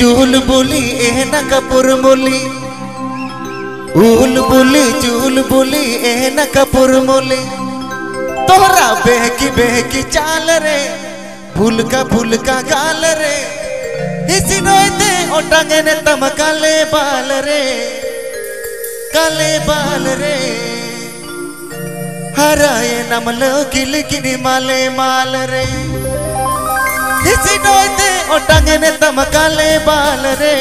चुलबुली एहना कपूर मुली उलबुली चुलबुली एहना कपूर मुली तोहरा बेहकी चाल रे फुल का गाल रे इसी नोते ओटांगे ने तम काले बाल रे हराए नमलो किल किनी माले माल रे इसी नोते ओटांगे ने तम काले बाल रे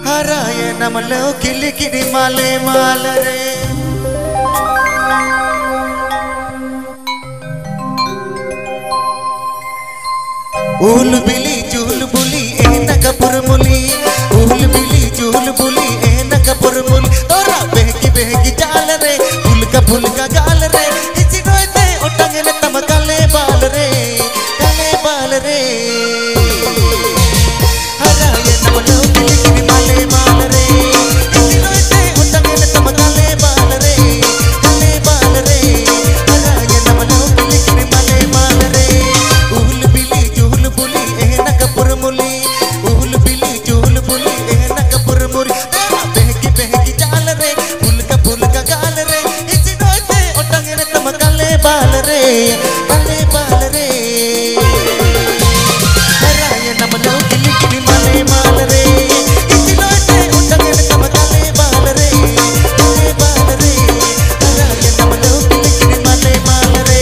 हराए नमलो किल किनी माले माल रे उल बिली चुलबुली एहना कपूर मुली उल बिली चुलबुली एहना कपूर मुली तोरा बेहकी चाल रे फुल का गाल रे इसी नोते ओटांगे ने तम काले बाल रे हराए नमलो किल किनी माले माल रे इसी नोते ओटांगे ने तम काले बाल रे हराए नमलो किल किनी माले माल रे उल बिली चुलबुली एहना कपूर मुली उल बिली चुलबुली एहना कपूर मुली तेरा बेहकी चाल रे फुल का गाल रे इसी नोते ओटांगे ने तम काले बाल रे हराए नमलो किल किनी माले माल रे इसी नोते ओटांगे ने तम काले बाल रे हराए नमलो किल किनी माले माल रे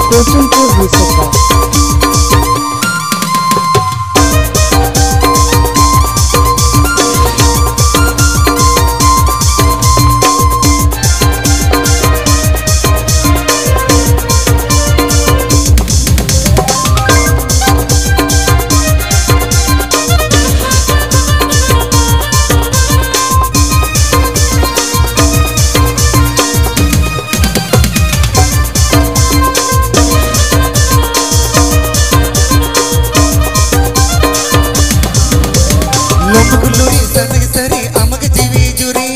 कोचिंगपुर विशेषा लोमगुलुरी सनग सरी अमग जीवी जुरी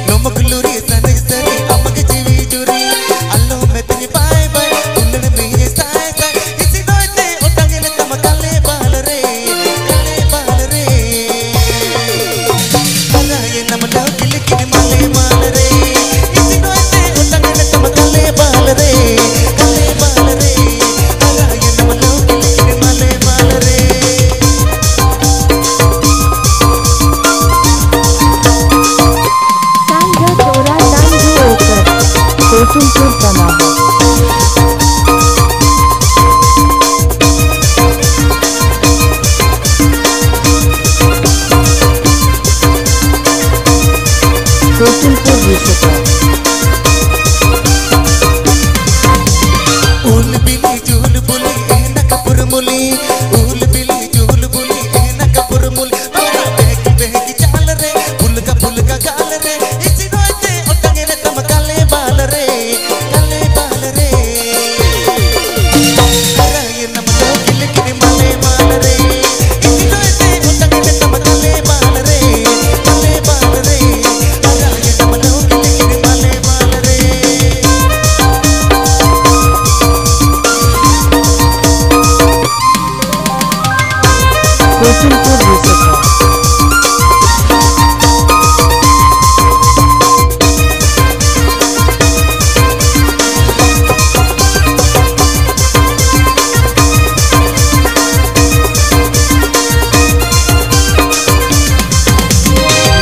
लोमगुलुरी सनग सरी अमग जीवी जुरी अल्लो में तनी बाय बाय उन्नन में ये साय इसी नोते ओटांगे ने तम काले बाल रे हराए नमलो किल किनी माले माल रे इसी नोते ओटांगे ने तम काले बाल रे हराए नमलो किल किनी माले माल रे कोचिंगपुर तनाव कोचिंगपुर विशेषा उल बिली चुलबुली एहना कपूर मुली उल बिली चुलबुली एहना कपूर मुली तोरा बेहकी चाल रे फुल का गाल रे इसी नोते ओटांगे ने तम काले बाल रे हराए नमलो किल किनी माले माल रे इसी नोते ओटांगे ने तम काले बाल रे हराए नमलो किल किनी माले माल रे कोचिंगपुर विशेषा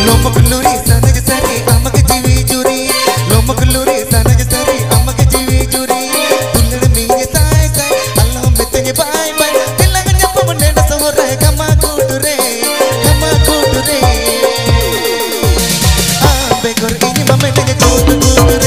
लोमगुलुरी सनग सरी अमग जीवी जुरी लोमगुलुरी सनग सरी अमग जीवी जुरी दुल्हन में ये साय अल्लो में तनी बाय बाय दिलंग जप मुंडे न सोरे कमा कूट रे आ बेगोर इनी मम्मे ने कूट रे